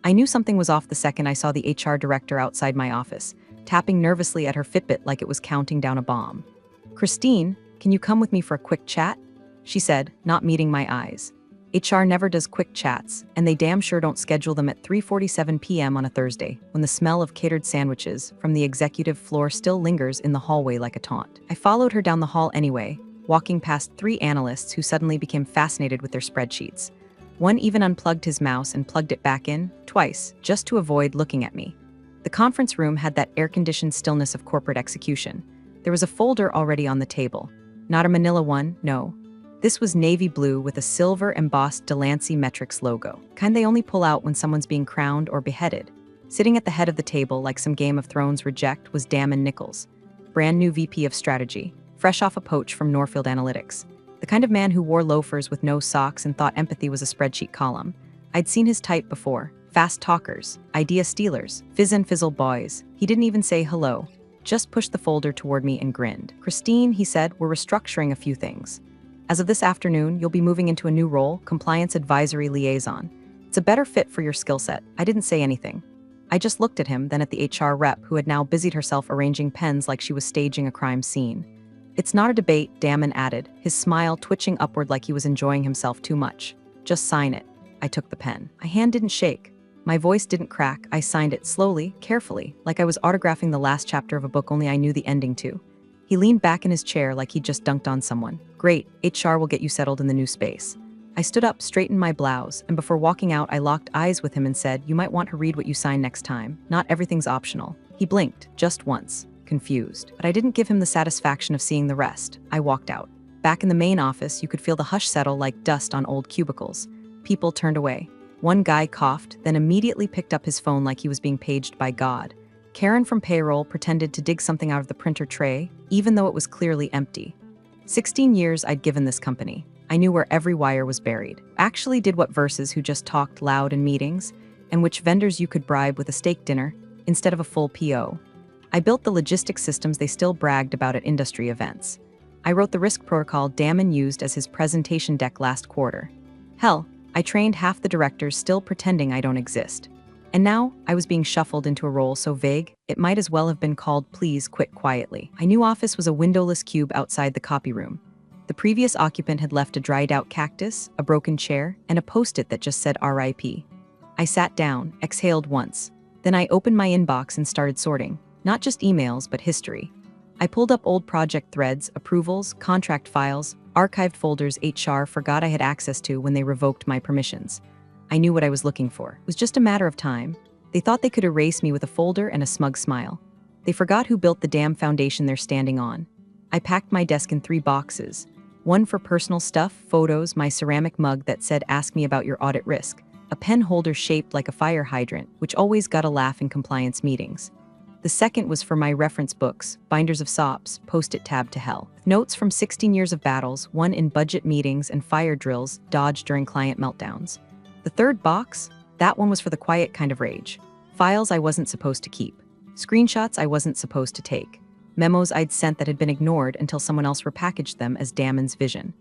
I knew something was off the second I saw the HR director outside my office, tapping nervously at her Fitbit like it was counting down a bomb. "Christine, can you come with me for a quick chat?" she said, not meeting my eyes. HR never does quick chats, and they damn sure don't schedule them at 3:47 p.m. on a Thursday, when the smell of catered sandwiches from the executive floor still lingers in the hallway like a taunt. I followed her down the hall anyway, walking past 3 analysts who suddenly became fascinated with their spreadsheets. One even unplugged his mouse and plugged it back in, twice, just to avoid looking at me. The conference room had that air-conditioned stillness of corporate execution. There was a folder already on the table. Not a manila one, no. This was navy blue with a silver-embossed Delancey Metrics logo. Kind they only pull out when someone's being crowned or beheaded. Sitting at the head of the table like some Game of Thrones reject was Damon Nichols, brand new VP of Strategy, fresh off a poach from Norfield Analytics. The kind of man who wore loafers with no socks and thought empathy was a spreadsheet column. I'd seen his type before. Fast talkers, idea stealers, fizz and fizzle boys. He didn't even say hello, just pushed the folder toward me and grinned. "Christine," he said, "we're restructuring a few things. As of this afternoon, you'll be moving into a new role, Compliance Advisory Liaison. It's a better fit for your skill set." I didn't say anything. I just looked at him, then at the HR rep, who had now busied herself arranging pens like she was staging a crime scene. "It's not a debate," Damon added, his smile twitching upward like he was enjoying himself too much. "Just sign it." I took the pen. My hand didn't shake. My voice didn't crack. I signed it slowly, carefully, like I was autographing the last chapter of a book only I knew the ending to. He leaned back in his chair like he'd just dunked on someone. "Great, HR will get you settled in the new space." I stood up, straightened my blouse, and before walking out, I locked eyes with him and said, "You might want to read what you sign next time. Not everything's optional." He blinked, just once, confused. But I didn't give him the satisfaction of seeing the rest. I walked out. Back in the main office, you could feel the hush settle like dust on old cubicles. People turned away. One guy coughed, then immediately picked up his phone like he was being paged by God. Karen from payroll pretended to dig something out of the printer tray, even though it was clearly empty. 16 years I'd given this company. I knew where every wire was buried. Actually did what versus who just talked loud in meetings, and which vendors you could bribe with a steak dinner instead of a full PO. I built the logistics systems they still bragged about at industry events. I wrote the risk protocol Damon used as his presentation deck last quarter. Hell, I trained half the directors still pretending I don't exist. And now, I was being shuffled into a role so vague, it might as well have been called Please Quit Quietly. My new office was a windowless cube outside the copy room. The previous occupant had left a dried-out cactus, a broken chair, and a post-it that just said RIP. I sat down, exhaled once. Then I opened my inbox and started sorting. Not just emails, but history. I pulled up old project threads, approvals, contract files, archived folders HR forgot I had access to when they revoked my permissions. I knew what I was looking for. It was just a matter of time. They thought they could erase me with a folder and a smug smile. They forgot who built the damn foundation they're standing on. I packed my desk in 3 boxes. One for personal stuff, photos, my ceramic mug that said "Ask me about your audit risk," a pen holder shaped like a fire hydrant, which always got a laugh in compliance meetings. The second was for my reference books, binders of SOPs, post-it tab to hell. Notes from 16 years of battles, won in budget meetings and fire drills, dodged during client meltdowns. The third box? That one was for the quiet kind of rage. Files I wasn't supposed to keep. Screenshots I wasn't supposed to take. Memos I'd sent that had been ignored until someone else repackaged them as Damon's vision.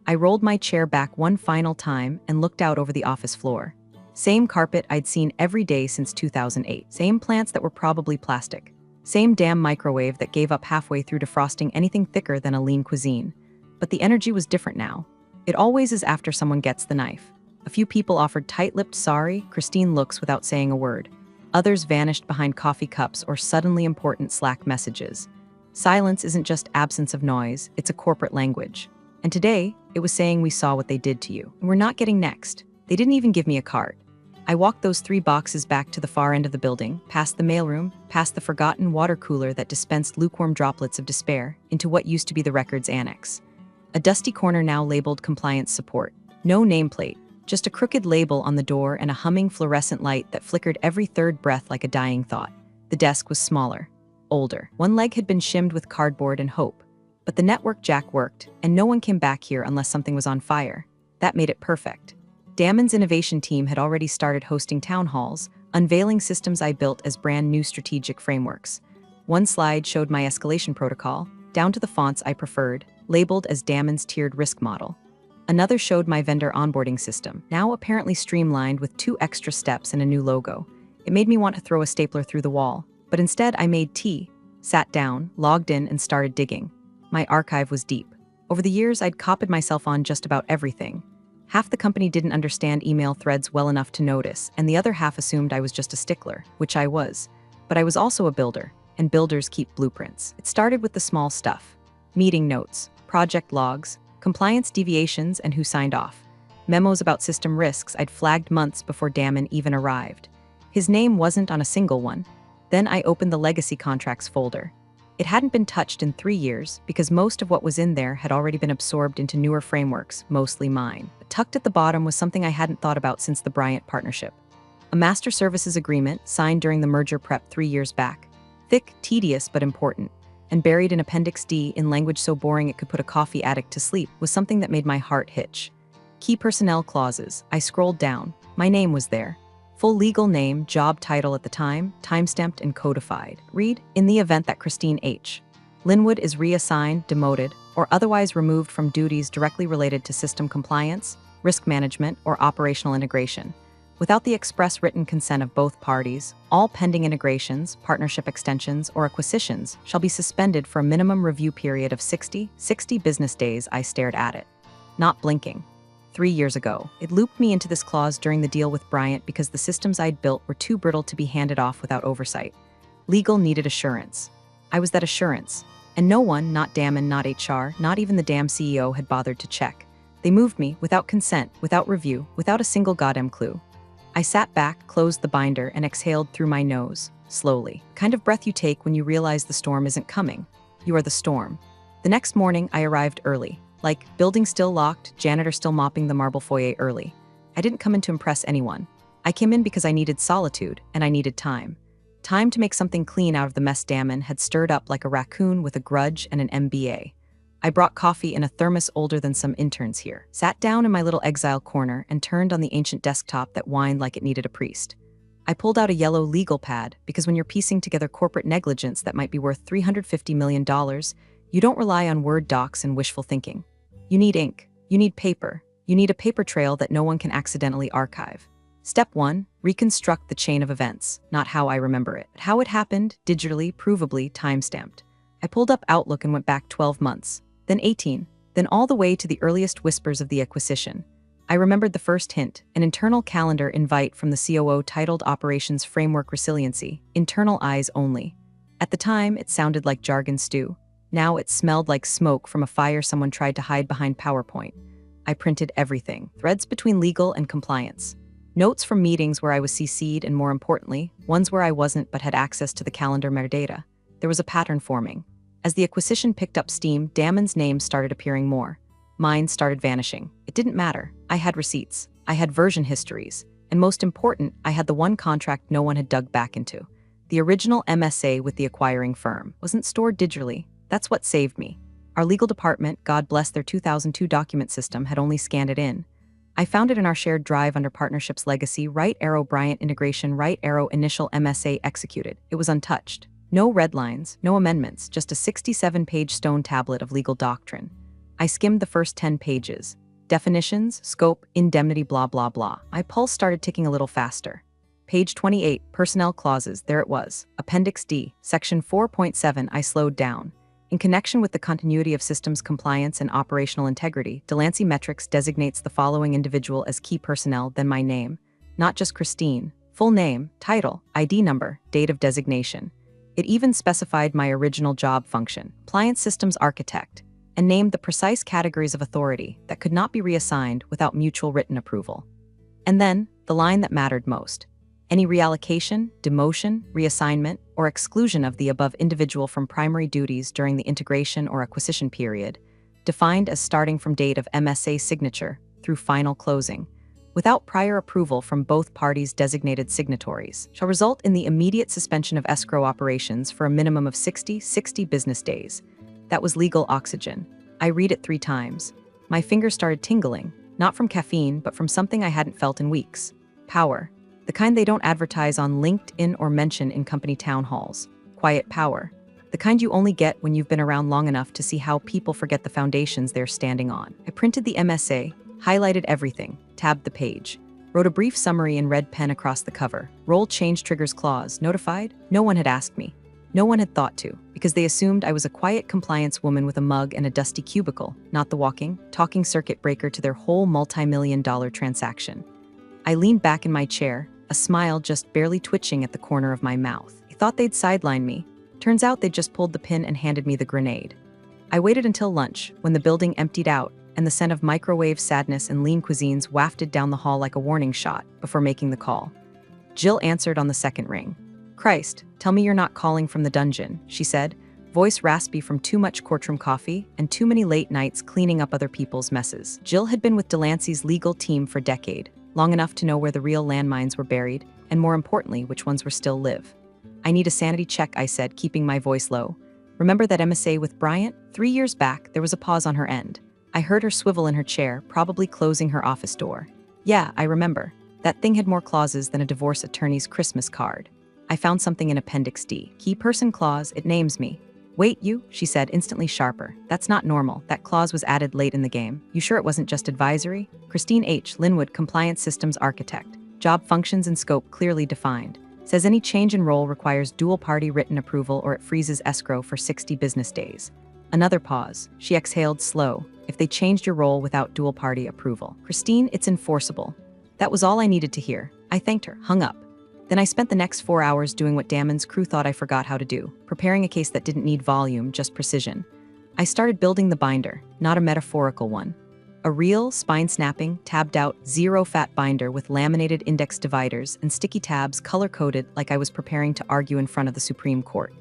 I rolled my chair back one final time and looked out over the office floor. Same carpet I'd seen every day since 2008. Same plants that were probably plastic. Same damn microwave that gave up halfway through defrosting anything thicker than a lean cuisine. But the energy was different now. It always is after someone gets the knife. A few people offered tight-lipped sorry, Christine looks without saying a word. Others vanished behind coffee cups or suddenly important Slack messages. Silence isn't just absence of noise, it's a corporate language. And today, it was saying we saw what they did to you. And we're not getting next. They didn't even give me a card. I walked those 3 boxes back to the far end of the building, past the mailroom, past the forgotten water cooler that dispensed lukewarm droplets of despair, into what used to be the records annex. A dusty corner now labeled compliance support. No nameplate. Just a crooked label on the door and a humming fluorescent light that flickered every third breath like a dying thought. The desk was smaller, older. One leg had been shimmed with cardboard and hope. But the network jack worked, and no one came back here unless something was on fire. That made it perfect. Damon's innovation team had already started hosting town halls, unveiling systems I built as brand new strategic frameworks. One slide showed my escalation protocol, down to the fonts I preferred, labeled as Damon's tiered risk model. Another showed my vendor onboarding system, now apparently streamlined with 2 extra steps and a new logo. It made me want to throw a stapler through the wall, but instead I made tea, sat down, logged in, and started digging. My archive was deep. Over the years, I'd copied myself on just about everything. Half the company didn't understand email threads well enough to notice, and the other half assumed I was just a stickler, which I was. But I was also a builder, and builders keep blueprints. It started with the small stuff: meeting notes, project logs, compliance deviations, and who signed off. Memos about system risks I'd flagged months before Damon even arrived. His name wasn't on a single one. Then I opened the legacy contracts folder. It hadn't been touched in 3 years because most of what was in there had already been absorbed into newer frameworks, mostly mine. But tucked at the bottom was something I hadn't thought about since the Bryant partnership. A master services agreement signed during the merger prep 3 years back. Thick, tedious, but important. And buried in Appendix D in language so boring it could put a coffee addict to sleep was something that made my heart hitch. Key personnel clauses. I scrolled down. My name was there. Full legal name, job title at the time, timestamped and codified. Read, in the event that Christine H. Linwood is reassigned, demoted, or otherwise removed from duties directly related to system compliance, risk management, or operational integration, without the express written consent of both parties, all pending integrations, partnership extensions, or acquisitions shall be suspended for a minimum review period of 60 business days. I stared at it, not blinking. 3 years ago, it looped me into this clause during the deal with Bryant because the systems I'd built were too brittle to be handed off without oversight. Legal needed assurance. I was that assurance, and no one, not Damon, not HR, not even the damn CEO, had bothered to check. They moved me without consent, without review, without a single goddamn clue. I sat back, closed the binder, and exhaled through my nose, slowly. The kind of breath you take when you realize the storm isn't coming. You are the storm. The next morning, I arrived early. Like, building still locked, janitor still mopping the marble foyer early. I didn't come in to impress anyone. I came in because I needed solitude, and I needed time. Time to make something clean out of the mess Damon had stirred up like a raccoon with a grudge and an MBA. I brought coffee in a thermos older than some interns here, sat down in my little exile corner, and turned on the ancient desktop that whined like it needed a priest. I pulled out a yellow legal pad because when you're piecing together corporate negligence that might be worth $350 million, you don't rely on Word docs and wishful thinking. You need ink. You need paper. You need a paper trail that no one can accidentally archive. Step 1, reconstruct the chain of events, not how I remember it, but how it happened, digitally, provably, timestamped. I pulled up Outlook and went back 12 months, then 18, then all the way to the earliest whispers of the acquisition. I remembered the first hint, an internal calendar invite from the COO titled Operations Framework Resiliency, internal eyes only. At the time, it sounded like jargon stew. Now it smelled like smoke from a fire someone tried to hide behind PowerPoint. I printed everything, threads between legal and compliance. Notes from meetings where I was CC'd and, more importantly, ones where I wasn't but had access to the calendar metadata. There was a pattern forming. As the acquisition picked up steam, Damon's name started appearing more. Mine started vanishing. It didn't matter. I had receipts. I had version histories. And most important, I had the one contract no one had dug back into. The original MSA with the acquiring firm wasn't stored digitally. That's what saved me. Our legal department, God bless their 2002 document system, had only scanned it in. I found it in our shared drive under Partnership's Legacy, right arrow Bryant integration, right arrow initial MSA executed. It was untouched. No red lines, no amendments, just a 67-page stone tablet of legal doctrine. I skimmed the first 10 pages. Definitions, scope, indemnity, blah, blah, blah. My pulse started ticking a little faster. Page 28, personnel clauses, there it was. Appendix D, section 4.7, I slowed down. In connection with the continuity of systems compliance and operational integrity, Delancey Metrics designates the following individual as key personnel, then my name. Not just Christine. Full name, title, ID number, date of designation. It even specified my original job function, compliance systems architect, and named the precise categories of authority that could not be reassigned without mutual written approval. And then, the line that mattered most. Any reallocation, demotion, reassignment, or exclusion of the above individual from primary duties during the integration or acquisition period, defined as starting from date of MSA signature through final closing, without prior approval from both parties' designated signatories, shall result in the immediate suspension of escrow operations for a minimum of 60 business days. That was legal oxygen. I read it 3 times. My fingers started tingling, not from caffeine, but from something I hadn't felt in weeks. Power. The kind they don't advertise on LinkedIn or mention in company town halls. Quiet power. The kind you only get when you've been around long enough to see how people forget the foundations they're standing on. I printed the MSA, highlighted everything, tabbed the page, wrote a brief summary in red pen across the cover. Role change triggers clause. Notified? No one had asked me. No one had thought to, because they assumed I was a quiet compliance woman with a mug and a dusty cubicle, not the walking, talking circuit breaker to their whole multi-million-dollar transaction. I leaned back in my chair, a smile just barely twitching at the corner of my mouth. I thought they'd sideline me. Turns out they'd just pulled the pin and handed me the grenade. I waited until lunch, when the building emptied out, and the scent of microwave sadness and lean cuisines wafted down the hall like a warning shot, before making the call. Jill answered on the second ring. "Christ, tell me you're not calling from the dungeon," she said, voice raspy from too much courtroom coffee and too many late nights cleaning up other people's messes. Jill had been with Delancey's legal team for a decade, long enough to know where the real landmines were buried, and more importantly, which ones were still live. "I need a sanity check," I said, keeping my voice low. "Remember that MSA with Bryant? 3 years back, there was a pause on her end. I heard her swivel in her chair, probably closing her office door. Yeah, I remember. That thing had more clauses than a divorce attorney's Christmas card. I found something in Appendix D. Key person clause, it names me." "Wait, you?" she said, instantly sharper. "That's not normal. That clause was added late in the game. You sure it wasn't just advisory?" Christine H. Linwood, Compliance Systems Architect. Job functions and scope clearly defined. Says any change in role requires dual-party written approval or it freezes escrow for 60 business days. Another pause. She exhaled slow. "If they changed your role without dual-party approval." "Christine, it's enforceable." That was all I needed to hear. I thanked her, hung up. Then I spent the next 4 hours doing what Damon's crew thought I forgot how to do, preparing a case that didn't need volume, just precision. I started building the binder, not a metaphorical one. A real, spine-snapping, tabbed-out, zero-fat binder with laminated index dividers and sticky tabs color-coded like I was preparing to argue in front of the Supreme Court.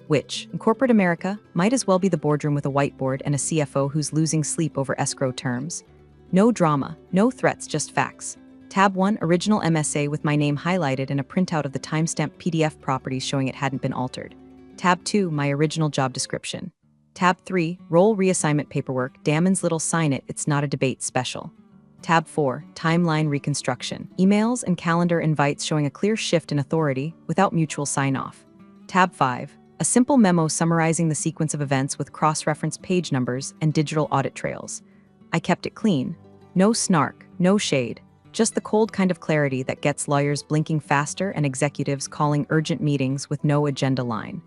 Which, in corporate America, might as well be the boardroom with a whiteboard and a CFO who's losing sleep over escrow terms. No drama, no threats, just facts. Tab 1, original MSA with my name highlighted and a printout of the timestamped PDF properties showing it hadn't been altered. Tab 2, my original job description. Tab 3, role reassignment paperwork, Damon's little sign it, it's not a debate special. Tab 4, timeline reconstruction, emails and calendar invites showing a clear shift in authority without mutual sign-off. Tab 5, a simple memo summarizing the sequence of events with cross-reference page numbers and digital audit trails. I kept it clean. No snark, no shade. Just the cold kind of clarity that gets lawyers blinking faster and executives calling urgent meetings with no agenda line.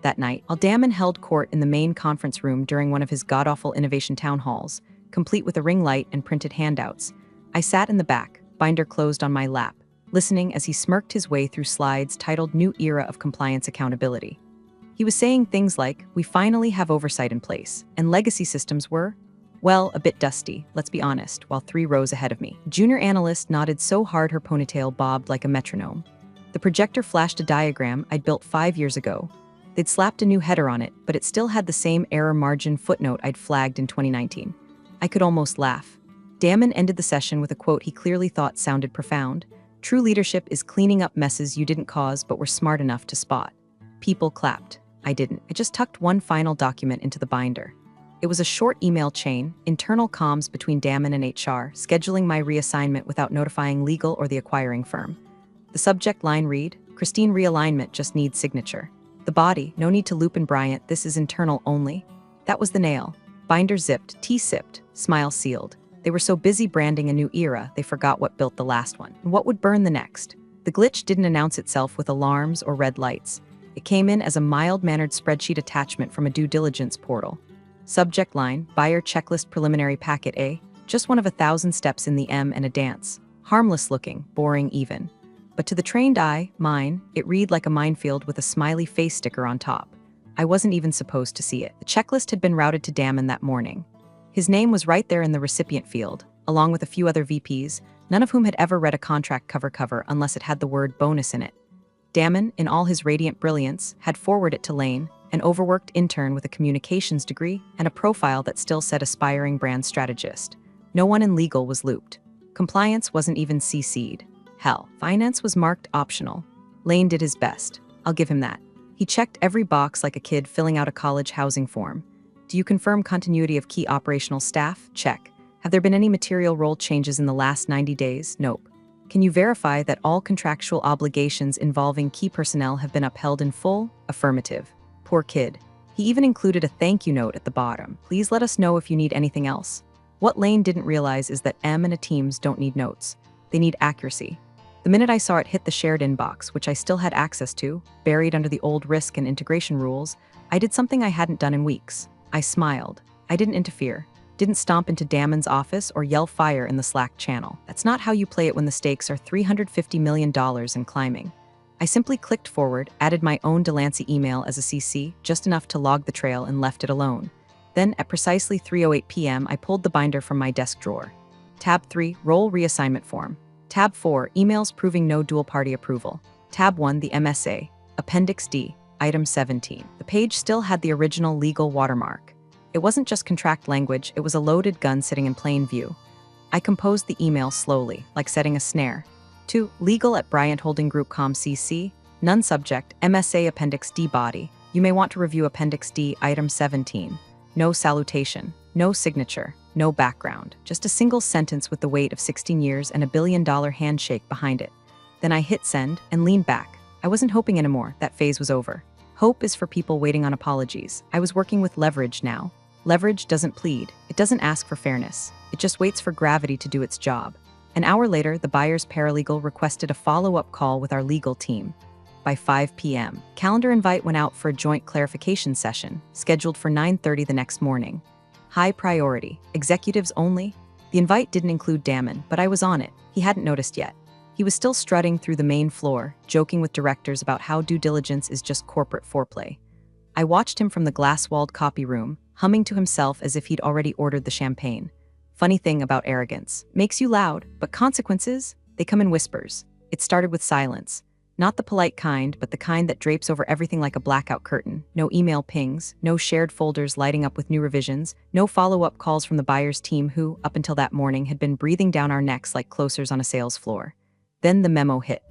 That night, Damon held court in the main conference room during one of his god-awful innovation town halls, complete with a ring light and printed handouts. I sat in the back, binder closed on my lap, listening as he smirked his way through slides titled New Era of Compliance Accountability. He was saying things like, "We finally have oversight in place," and legacy systems were, well, a bit dusty, let's be honest, while 3 rows ahead of me. Junior analyst nodded so hard her ponytail bobbed like a metronome. The projector flashed a diagram I'd built 5 years ago. They'd slapped a new header on it, but it still had the same error margin footnote I'd flagged in 2019. I could almost laugh. Damon ended the session with a quote he clearly thought sounded profound. "True leadership is cleaning up messes you didn't cause but were smart enough to spot." People clapped. I didn't. I just tucked one final document into the binder. It was a short email chain, internal comms between Damon and HR, scheduling my reassignment without notifying legal or the acquiring firm. The subject line read, "Christine realignment just needs signature." The body, "No need to loop in Bryant, this is internal only." That was the nail. Binder zipped, T-sipped, smile sealed. They were so busy branding a new era, they forgot what built the last one, and what would burn the next. The glitch didn't announce itself with alarms or red lights. It came in as a mild-mannered spreadsheet attachment from a due diligence portal. Subject line, buyer checklist preliminary packet A, just one of 1,000 steps in the M and a dance. Harmless looking, boring even. But to the trained eye, mine, it read like a minefield with a smiley face sticker on top. I wasn't even supposed to see it. The checklist had been routed to Damon that morning. His name was right there in the recipient field, along with a few other VPs, none of whom had ever read a contract cover unless it had the word bonus in it. Damon, in all his radiant brilliance, had forwarded it to Lane, an overworked intern with a communications degree and a profile that still said aspiring brand strategist. No one in legal was looped. Compliance wasn't even CC'd. Hell, finance was marked optional. Lane did his best. I'll give him that. He checked every box like a kid filling out a college housing form. Do you confirm continuity of key operational staff? Check. Have there been any material role changes in the last 90 days? Nope. Can you verify that all contractual obligations involving key personnel have been upheld in full? Affirmative. Poor kid. He even included a thank you note at the bottom. Please let us know if you need anything else. What Lane didn't realize is that M and a teams don't need notes. They need accuracy. The minute I saw it hit the shared inbox, which I still had access to, buried under the old risk and integration rules, I did something I hadn't done in weeks. I smiled. I didn't interfere. Didn't stomp into Damon's office or yell fire in the Slack channel. That's not how you play it when the stakes are $350 million and climbing. I simply clicked forward, added my own Delancey email as a CC, just enough to log the trail, and left it alone. Then, at precisely 3:08 p.m., I pulled the binder from my desk drawer. Tab 3, Role Reassignment Form. Tab 4, Emails Proving No Dual-Party Approval. Tab 1, the MSA. Appendix D, Item 17. The page still had the original legal watermark. It wasn't just contract language, it was a loaded gun sitting in plain view. I composed the email slowly, like setting a snare. To Legal at Bryant Holding Group Com CC, None Subject, MSA Appendix D Body. You may want to review Appendix D, Item 17. No salutation, no signature, no background. Just a single sentence with the weight of 16 years and $1 billion handshake behind it. Then I hit send and leaned back. I wasn't hoping anymore, that phase was over. Hope is for people waiting on apologies. I was working with leverage now. Leverage doesn't plead. It doesn't ask for fairness. It just waits for gravity to do its job. An hour later, the buyer's paralegal requested a follow-up call with our legal team. By 5 p.m., calendar invite went out for a joint clarification session, scheduled for 9:30 the next morning. High priority, executives only. The invite didn't include Damon, but I was on it. He hadn't noticed yet. He was still strutting through the main floor, joking with directors about how due diligence is just corporate foreplay. I watched him from the glass-walled copy room, humming to himself as if he'd already ordered the champagne. Funny thing about arrogance. Makes you loud, but consequences? They come in whispers. It started with silence. Not the polite kind, but the kind that drapes over everything like a blackout curtain. No email pings, no shared folders lighting up with new revisions, no follow-up calls from the buyer's team who, up until that morning, had been breathing down our necks like closers on a sales floor. Then the memo hit.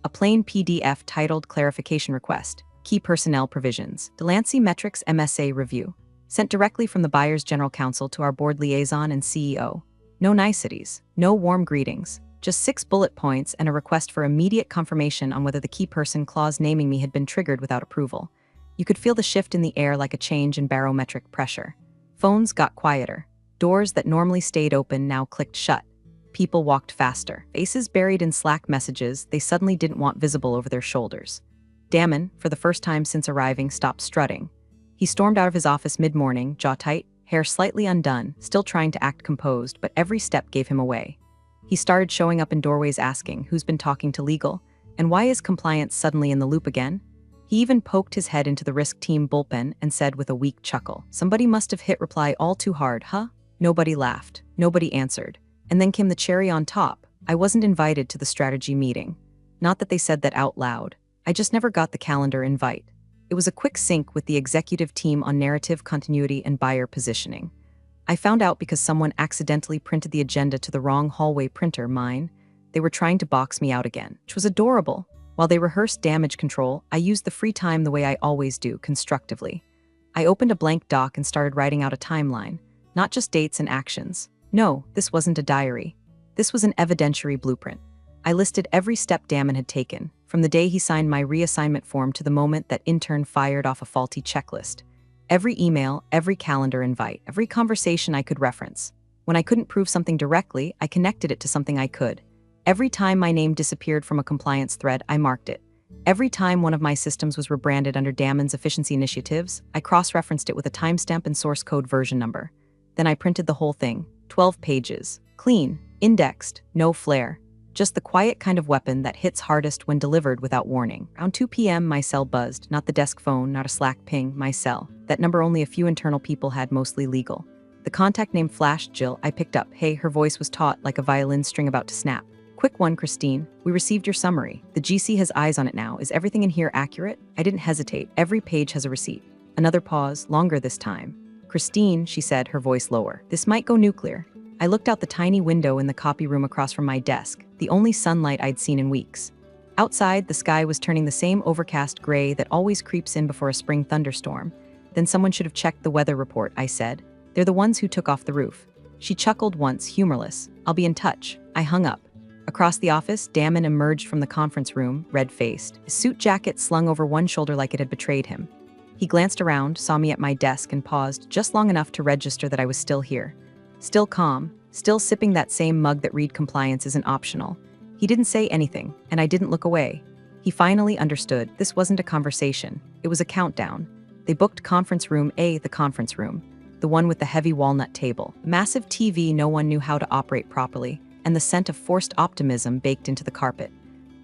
A plain PDF titled Clarification Request, Key Personnel Provisions, Delancey Metrics MSA Review, sent directly from the buyer's general counsel to our board liaison and CEO. No niceties, no warm greetings, just 6 bullet points and a request for immediate confirmation on whether the key person clause naming me had been triggered without approval. You could feel the shift in the air like a change in barometric pressure. Phones got quieter. Doors that normally stayed open now clicked shut. People walked faster. Faces buried in Slack messages they suddenly didn't want visible over their shoulders. Damon, for the first time since arriving, stopped strutting. He stormed out of his office mid-morning, jaw tight, hair slightly undone, still trying to act composed, but every step gave him away. He started showing up in doorways asking who's been talking to legal, and why is compliance suddenly in the loop again? He even poked his head into the risk team bullpen and said with a weak chuckle, "Somebody must have hit reply all too hard, huh?" Nobody laughed. Nobody answered. And then came the cherry on top. I wasn't invited to the strategy meeting. Not that they said that out loud. I just never got the calendar invite. It was a quick sync with the executive team on narrative continuity and buyer positioning. I found out because someone accidentally printed the agenda to the wrong hallway printer, mine. They were trying to box me out again, which was adorable. While they rehearsed damage control, I used the free time the way I always do, constructively. I opened a blank doc and started writing out a timeline, not just dates and actions. No, this wasn't a diary. This was an evidentiary blueprint. I listed every step Damon had taken, from the day he signed my reassignment form to the moment that intern fired off a faulty checklist. Every email, every calendar invite, every conversation I could reference. When I couldn't prove something directly, I connected it to something I could. Every time my name disappeared from a compliance thread, I marked it. Every time one of my systems was rebranded under Damon's efficiency initiatives, I cross-referenced it with a timestamp and source code version number. Then I printed the whole thing, 12 pages, clean, indexed, no flair. Just the quiet kind of weapon that hits hardest when delivered without warning. Around 2 p.m. my cell buzzed, not the desk phone, not a Slack ping, my cell. That number only a few internal people had, mostly legal. The contact name flashed. Jill. I picked up. Hey, her voice was taut like a violin string about to snap. Quick one, Christine. We received your summary. The GC has eyes on it now. Is everything in here accurate? I didn't hesitate. Every page has a receipt. Another pause, longer this time. Christine, she said, her voice lower. This might go nuclear. I looked out the tiny window in the copy room across from my desk, the only sunlight I'd seen in weeks. Outside, the sky was turning the same overcast gray that always creeps in before a spring thunderstorm. Then someone should have checked the weather report, I said. They're the ones who took off the roof. She chuckled once, humorless. I'll be in touch. I hung up. Across the office, Damon emerged from the conference room, red-faced, his suit jacket slung over one shoulder like it had betrayed him. He glanced around, saw me at my desk, and paused just long enough to register that I was still here. Still calm, still sipping that same mug that read compliance isn't optional. He didn't say anything, and I didn't look away. He finally understood this wasn't a conversation, it was a countdown. They booked conference room A, the conference room, the one with the heavy walnut table, massive TV no one knew how to operate properly, and the scent of forced optimism baked into the carpet.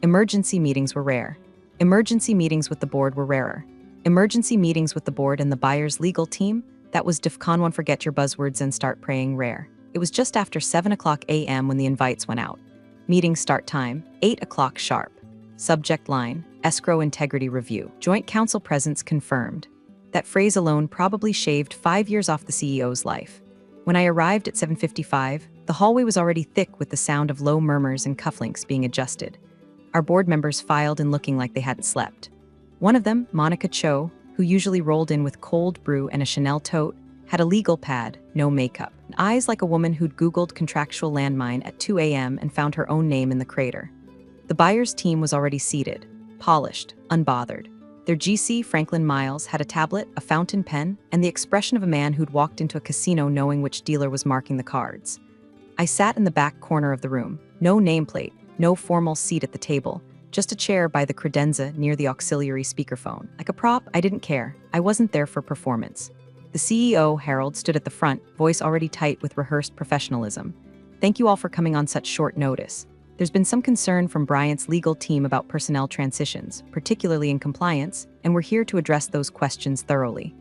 Emergency meetings were rare. Emergency meetings with the board were rarer. Emergency meetings with the board and the buyer's legal team? That was DEFCON 1, forget your buzzwords and start praying rare. It was just after 7:00 a.m. when the invites went out. Meeting start time, 8 o'clock sharp. Subject line, escrow integrity review. Joint counsel presence confirmed. That phrase alone probably shaved 5 years off the CEO's life. When I arrived at 7:55, the hallway was already thick with the sound of low murmurs and cufflinks being adjusted. Our board members filed in looking like they hadn't slept. One of them, Monica Cho, who usually rolled in with cold brew and a Chanel tote, had a legal pad, no makeup, eyes like a woman who'd Googled contractual landmine at 2 a.m. and found her own name in the crater. The buyer's team was already seated, polished, unbothered. Their GC, Franklin Miles, had a tablet, a fountain pen, and the expression of a man who'd walked into a casino knowing which dealer was marking the cards. I sat in the back corner of the room, no nameplate, no formal seat at the table, just a chair by the credenza near the auxiliary speakerphone. Like a prop, I didn't care. I wasn't there for performance. The CEO, Harold, stood at the front, voice already tight with rehearsed professionalism. Thank you all for coming on such short notice. There's been some concern from Bryant's legal team about personnel transitions, particularly in compliance, and we're here to address those questions thoroughly.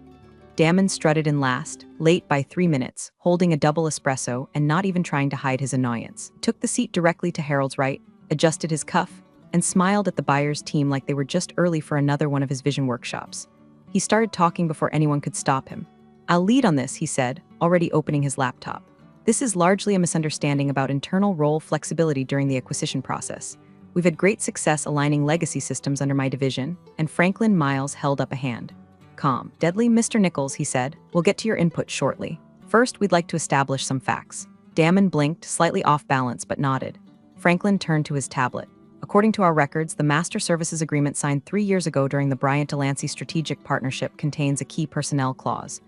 Damon strutted in last, late by 3 minutes, holding a double espresso and not even trying to hide his annoyance. Took the seat directly to Harold's right, adjusted his cuff, and smiled at the buyer's team like they were just early for another one of his vision workshops. He started talking before anyone could stop him. I'll lead on this, he said, already opening his laptop. This is largely a misunderstanding about internal role flexibility during the acquisition process. We've had great success aligning legacy systems under my division, and Franklin Miles held up a hand. Calm. Deadly, Mr. Nichols, he said. We'll get to your input shortly. First, we'd like to establish some facts. Damon blinked, slightly off balance, but nodded. Franklin turned to his tablet. According to our records, the Master Services Agreement signed 3 years ago during the Bryant-Delancey Strategic Partnership contains a key personnel clause.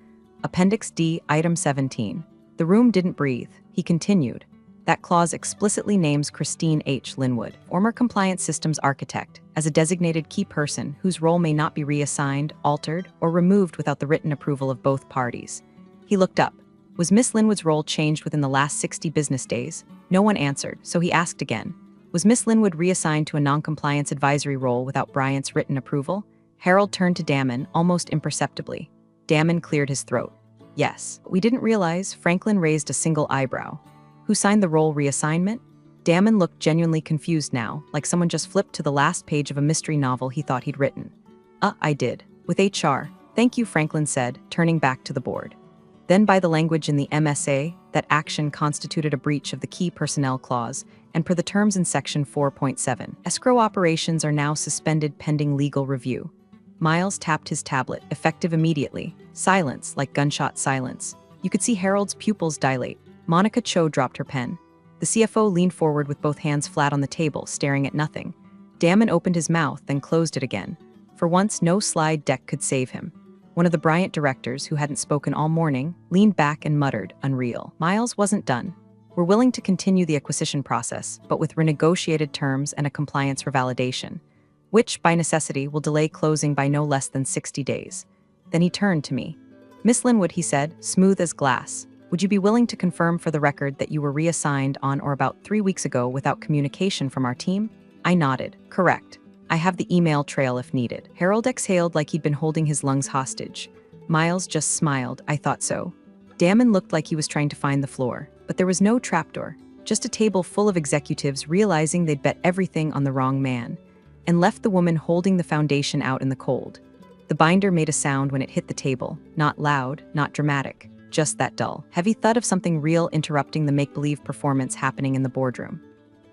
Appendix D, Item 17. The room didn't breathe. He continued. That clause explicitly names Christine H. Linwood, former compliance systems architect, as a designated key person whose role may not be reassigned, altered, or removed without the written approval of both parties. He looked up. Was Miss Linwood's role changed within the last 60 business days? No one answered, so he asked again. Was Miss Linwood reassigned to a non-compliance advisory role without Bryant's written approval? Harold turned to Damon, almost imperceptibly. Damon cleared his throat. Yes. We didn't realize. Franklin raised a single eyebrow. Who signed the role reassignment? Damon looked genuinely confused now, like someone just flipped to the last page of a mystery novel he thought he'd written. I did. With HR. Thank you, Franklin said, turning back to the board. Then by the language in the MSA, that action constituted a breach of the key personnel clause, and per the terms in Section 4.7, escrow operations are now suspended pending legal review. Miles tapped his tablet, effective immediately. Silence, like gunshot silence. You could see Harold's pupils dilate. Monica Cho dropped her pen. The CFO leaned forward with both hands flat on the table, staring at nothing. Damon opened his mouth, then closed it again. For once, no slide deck could save him. One of the Bryant directors, who hadn't spoken all morning, leaned back and muttered, unreal. Miles wasn't done. We're willing to continue the acquisition process, but with renegotiated terms and a compliance revalidation, which, by necessity, will delay closing by no less than 60 days. Then he turned to me. Miss Linwood, he said, smooth as glass. Would you be willing to confirm for the record that you were reassigned on or about 3 weeks ago without communication from our team? I nodded. Correct. I have the email trail if needed. Harold exhaled like he'd been holding his lungs hostage. Miles just smiled. I thought so. Damon looked like he was trying to find the floor, but there was no trapdoor, just a table full of executives realizing they'd bet everything on the wrong man, and left the woman holding the foundation out in the cold. The binder made a sound when it hit the table, not loud, not dramatic, just that dull, heavy thud of something real interrupting the make-believe performance happening in the boardroom.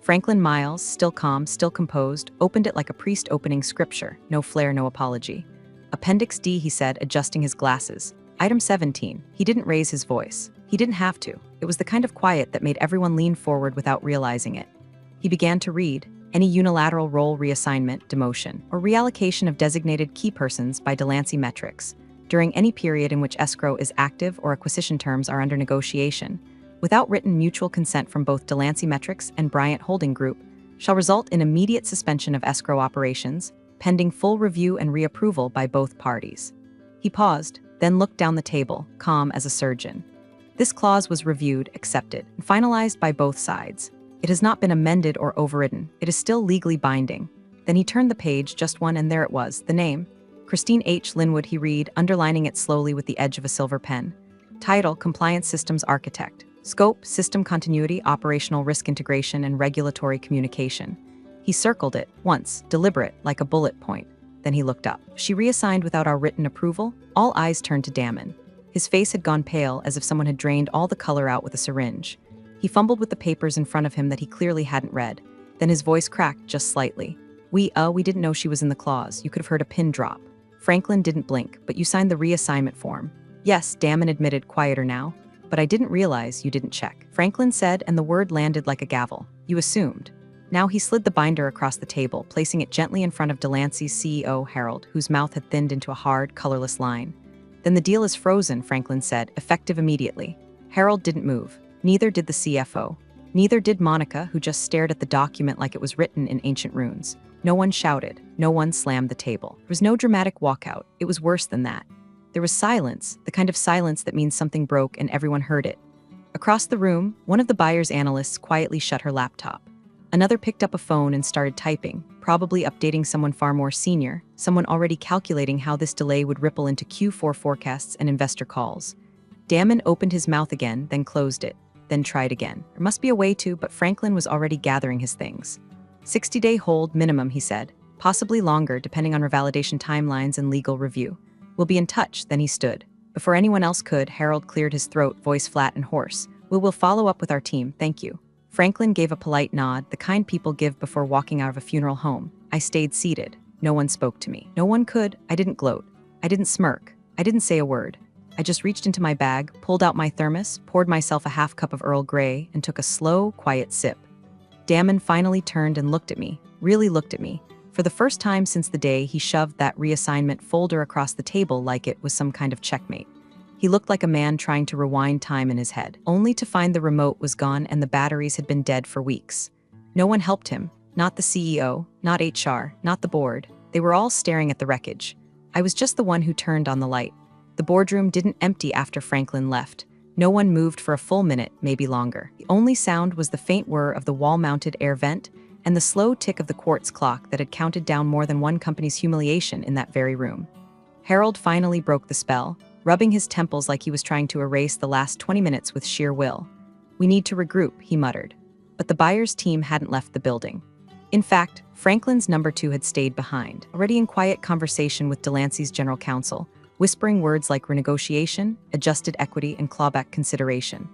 Franklin Miles, still calm, still composed, opened it like a priest opening scripture, no flair, no apology. Appendix D, he said, adjusting his glasses. Item 17. He didn't raise his voice. He didn't have to. It was the kind of quiet that made everyone lean forward without realizing it. He began to read. Any unilateral role reassignment, demotion, or reallocation of designated key persons by Delancey metrics, during any period in which escrow is active or acquisition terms are under negotiation, without written mutual consent from both Delancey Metrics and Bryant Holding Group, shall result in immediate suspension of escrow operations, pending full review and reapproval by both parties. He paused, then looked down the table, calm as a surgeon. This clause was reviewed, accepted, and finalized by both sides. It has not been amended or overridden. It is still legally binding. Then he turned the page, just one, and there it was, the name. Christine H. Linwood, he read, underlining it slowly with the edge of a silver pen. Title, Compliance Systems Architect. Scope, System Continuity, Operational Risk Integration, and Regulatory Communication. He circled it, once, deliberate, like a bullet point. Then he looked up. She reassigned without our written approval? All eyes turned to Damon. His face had gone pale, as if someone had drained all the color out with a syringe. He fumbled with the papers in front of him that he clearly hadn't read. Then his voice cracked just slightly. We didn't know she was in the clause. You could have heard a pin drop. Franklin didn't blink, but you signed the reassignment form. Yes, Damon admitted, quieter now. But I didn't realize you didn't check. Franklin said, and the word landed like a gavel. You assumed. Now he slid the binder across the table, placing it gently in front of Delancey's CEO, Harold, whose mouth had thinned into a hard, colorless line. Then the deal is frozen, Franklin said, effective immediately. Harold didn't move. Neither did the CFO. Neither did Monica, who just stared at the document like it was written in ancient runes. No one shouted. No one slammed the table. There was no dramatic walkout. It was worse than that. There was silence, the kind of silence that means something broke and everyone heard it. Across the room, one of the buyer's analysts quietly shut her laptop. Another picked up a phone and started typing, probably updating someone far more senior, someone already calculating how this delay would ripple into Q4 forecasts and investor calls. Damon opened his mouth again, then closed it, then tried again. There must be a way to, but Franklin was already gathering his things. 60-day hold minimum, he said, possibly longer depending on revalidation timelines and legal review. We'll be in touch. Then he stood. Before anyone else could, Harold cleared his throat, voice flat and hoarse. We'll follow up with our team, thank you. Franklin gave a polite nod, the kind people give before walking out of a funeral home. I stayed seated. No one spoke to me. No one could. I didn't gloat. I didn't smirk. I didn't say a word. I just reached into my bag, pulled out my thermos, poured myself a half cup of Earl Grey, and took a slow, quiet sip. Damon finally turned and looked at me, really looked at me. For the first time since the day he shoved that reassignment folder across the table like it was some kind of checkmate. He looked like a man trying to rewind time in his head, only to find the remote was gone and the batteries had been dead for weeks. No one helped him, not the CEO, not HR, not the board. They were all staring at the wreckage. I was just the one who turned on the light. The boardroom didn't empty after Franklin left. No one moved for a full minute, maybe longer. The only sound was the faint whir of the wall-mounted air vent and the slow tick of the quartz clock that had counted down more than one company's humiliation in that very room. Harold finally broke the spell, rubbing his temples like he was trying to erase the last 20 minutes with sheer will. We need to regroup, he muttered. But the buyer's team hadn't left the building. In fact, Franklin's number 2 had stayed behind, already in quiet conversation with Delancey's general counsel, whispering words like renegotiation, adjusted equity, and clawback consideration.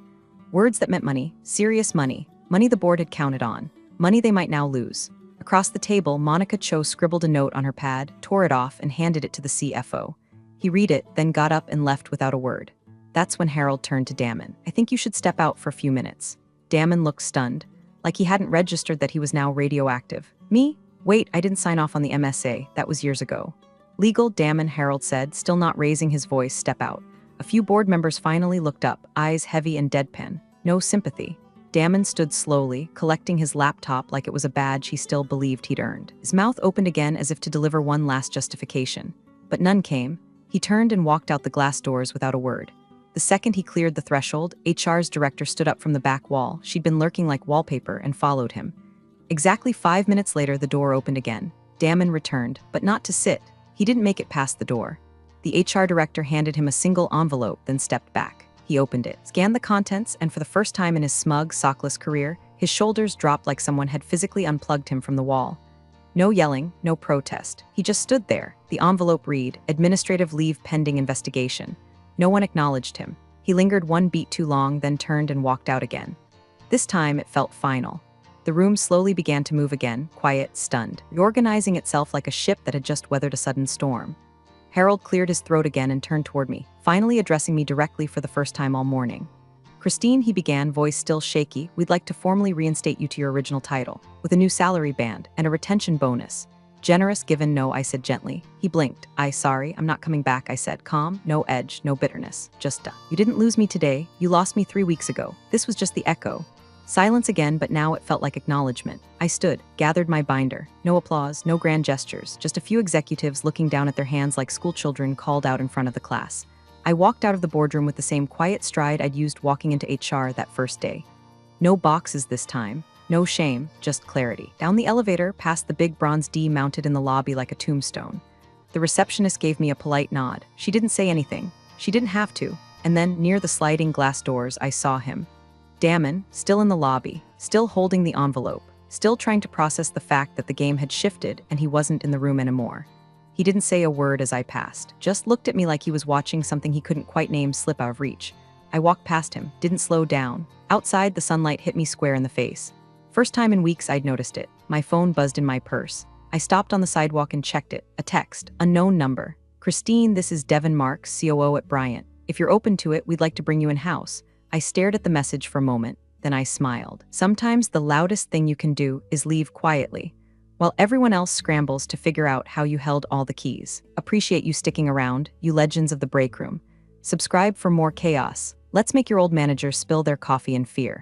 Words that meant money, serious money, money the board had counted on, money they might now lose. Across the table, Monica Cho scribbled a note on her pad, tore it off, and handed it to the CFO. He read it, then got up and left without a word. That's when Harold turned to Damon. I think you should step out for a few minutes. Damon looked stunned, like he hadn't registered that he was now radioactive. Me? Wait, I didn't sign off on the MSA. That was years ago. Legal, Damon, Harold said, still not raising his voice. Step out. A few board members finally looked up, eyes heavy and deadpan. No sympathy. Damon stood slowly, collecting his laptop like it was a badge he still believed he'd earned. His mouth opened again as if to deliver one last justification. But none came. He turned and walked out the glass doors without a word. The second he cleared the threshold, HR's director stood up from the back wall. She'd been lurking like wallpaper and followed him. Exactly 5 minutes later, the door opened again. Damon returned, but not to sit. He didn't make it past the door. The HR director handed him a single envelope, then stepped back. He opened it, scanned the contents, and for the first time in his smug, sockless career, his shoulders dropped like someone had physically unplugged him from the wall. No yelling, no protest. He just stood there. The envelope read, "Administrative leave pending investigation." No one acknowledged him. He lingered one beat too long, then turned and walked out again. This time, it felt final. The room slowly began to move again, quiet, stunned, reorganizing itself like a ship that had just weathered a sudden storm. Harold cleared his throat again and turned toward me, finally addressing me directly for the first time all morning. "Christine," he began, voice still shaky, "we'd like to formally reinstate you to your original title, with a new salary band and a retention bonus." Generous given no, I said gently. He blinked. Sorry, I'm not coming back, I said. Calm, no edge, no bitterness. Just, You didn't lose me today. You lost me 3 weeks ago. This was just the echo. Silence again, but now it felt like acknowledgement. I stood, gathered my binder. No applause, no grand gestures, just a few executives looking down at their hands like schoolchildren called out in front of the class. I walked out of the boardroom with the same quiet stride I'd used walking into HR that first day. No boxes this time. No shame, just clarity. Down the elevator, past the big bronze D mounted in the lobby like a tombstone. The receptionist gave me a polite nod. She didn't say anything. She didn't have to. And then, near the sliding glass doors, I saw him. Damon, still in the lobby, still holding the envelope, still trying to process the fact that the game had shifted and he wasn't in the room anymore. He didn't say a word as I passed, just looked at me like he was watching something he couldn't quite name slip out of reach. I walked past him, didn't slow down. Outside, the sunlight hit me square in the face. First time in weeks I'd noticed it. My phone buzzed in my purse. I stopped on the sidewalk and checked it. A text, unknown number. Christine, this is Devin Marks, COO at Bryant. If you're open to it, we'd like to bring you in-house. I stared at the message for a moment, then I smiled. Sometimes the loudest thing you can do is leave quietly, while everyone else scrambles to figure out how you held all the keys. Appreciate you sticking around, you legends of the break room. Subscribe for more chaos. Let's make your old managers spill their coffee in fear.